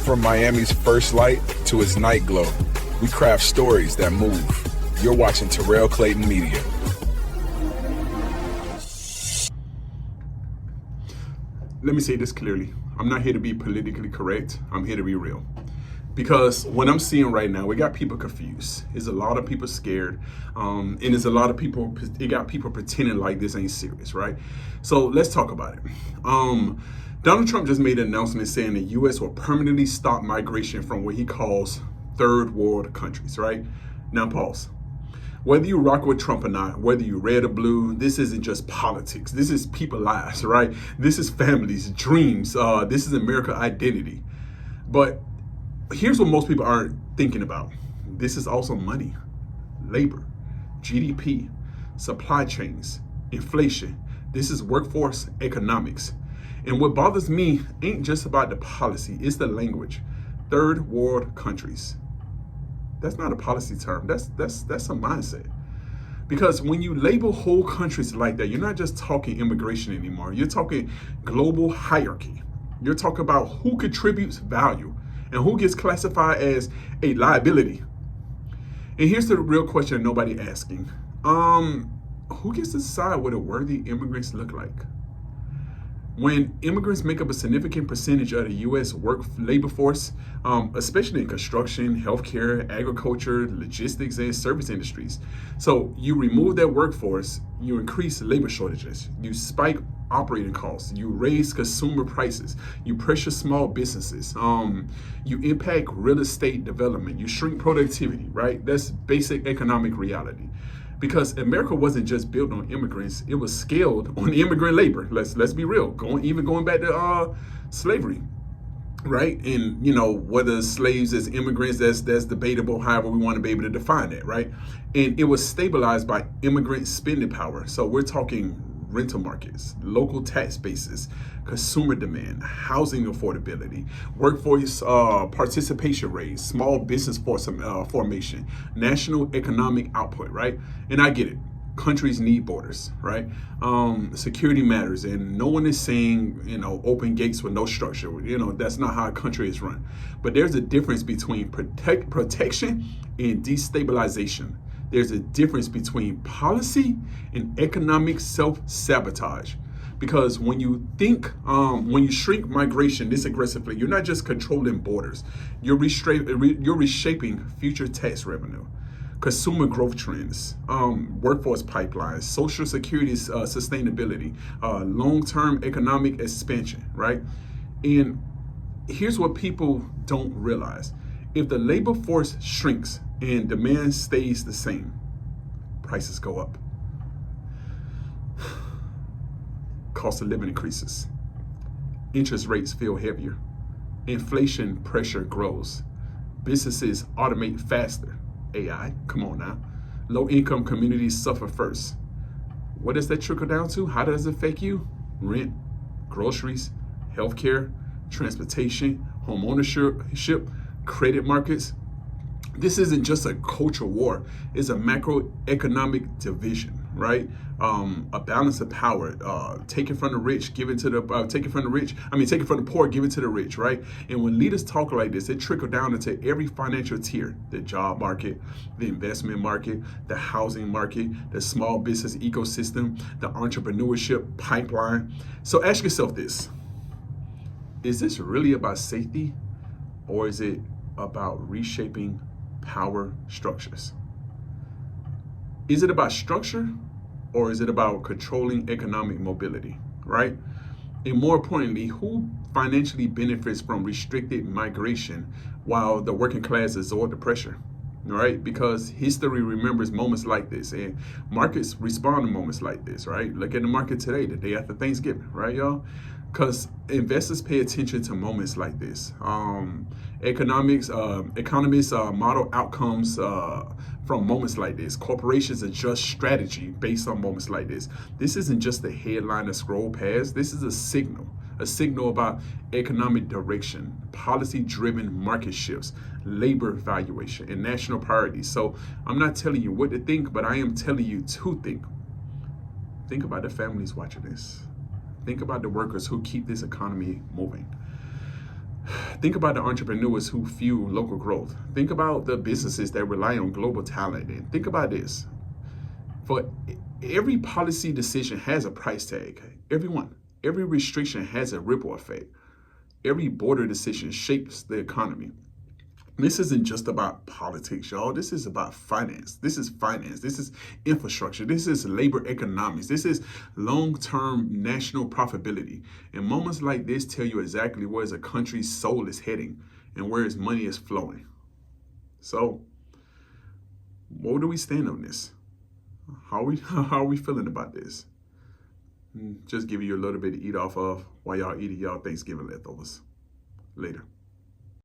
From Miami's first light to its night glow, we craft stories that move. You're watching Terrell Clayton Media. Let me say this clearly. I'm not here to be politically correct. I'm here to be real. Because what I'm seeing right now, we got people confused. There's a lot of people scared. And there's a lot of people, it got people pretending like this ain't serious, right? So let's talk about it. Donald Trump just made an announcement saying the U.S. will permanently stop migration from what he calls third world countries, right? Now pause. Whether you rock with Trump or not, whether you red or blue, this isn't just politics. This is people's lives, right? This is families, dreams. This is American identity. But here's what most people aren't thinking about. This is also money, labor, GDP, supply chains, inflation. This is workforce economics. And what bothers me ain't just about the policy, it's the language. Third world countries. That's not a policy term. That's a mindset. Because when you label whole countries like that, you're not just talking immigration anymore. You're talking global hierarchy. You're talking about who contributes value and who gets classified as a liability. And here's the real question nobody asking. Who gets to decide what a worthy immigrants look like? When immigrants make up a significant percentage of the U.S. labor force, especially in construction, healthcare, agriculture, logistics, and service industries. So you remove that workforce, you increase labor shortages, you spike operating costs, you raise consumer prices, you pressure small businesses, you impact real estate development, you shrink productivity, right? That's basic economic reality. Because America wasn't just built on immigrants, it was scaled on immigrant labor. Let's be real. Going back to slavery, right? And whether slaves as immigrants, that's debatable. However, we want to be able to define that, right? And it was stabilized by immigrant spending power. So we're talking rental markets, local tax bases, consumer demand, housing affordability, workforce participation rates, small business formation, national economic output, right? And I get it. Countries need borders, right? Security matters, and no one is saying, open gates with no structure. That's not how a country is run. But there's a difference between protection and destabilization. There's a difference between policy and economic self-sabotage. Because when you shrink migration this aggressively, you're not just controlling borders, you're reshaping future tax revenue, consumer growth trends, workforce pipelines, social security sustainability, long-term economic expansion, right? And here's what people don't realize. If the labor force shrinks and demand stays the same, prices go up. Cost of living increases. Interest rates feel heavier. Inflation pressure grows. Businesses automate faster. AI, come on now. Low-income communities suffer first. What does that trickle down to? How does it affect you? Rent, groceries, healthcare, transportation, home ownership, credit markets. This isn't just a cultural war. It's a macroeconomic division, right? A balance of power, taken from the rich, given to the taken from the poor, given to the rich, right? And when leaders talk like this, it trickles down into every financial tier: the job market, the investment market, the housing market, the small business ecosystem, the entrepreneurship pipeline. So ask yourself this: is this really about safety, or is it about reshaping power structures? Is it about structure, or is it about controlling economic mobility, right? And more importantly, who financially benefits from restricted migration while the working class absorb the pressure, right? Because history remembers moments like this, and markets respond to moments like this, right? Look at the market today, the day after Thanksgiving, right, y'all? Because investors pay attention to moments like this. Economists model outcomes from moments like this. Corporations adjust strategy based on moments like this. This isn't just a headline to scroll past. This is a signal about economic direction, policy-driven market shifts, labor valuation, and national priorities. So I'm not telling you what to think, but I am telling you to think. Think about the families watching this. Think about the workers who keep this economy moving. Think about the entrepreneurs who fuel local growth. Think about the businesses that rely on global talent. And think about this. For every policy decision has a price tag. Everyone. Every restriction has a ripple effect. Every border decision shapes the economy. This isn't just about politics, y'all. This is about finance. This is finance. This is infrastructure. This is labor economics. This is long-term national profitability. And moments like this tell you exactly where a country's soul is heading and where its money is flowing. So, where do we stand on this? How are we feeling about this? Just giving you a little bit to eat off of while y'all eating y'all Thanksgiving leftovers. Later.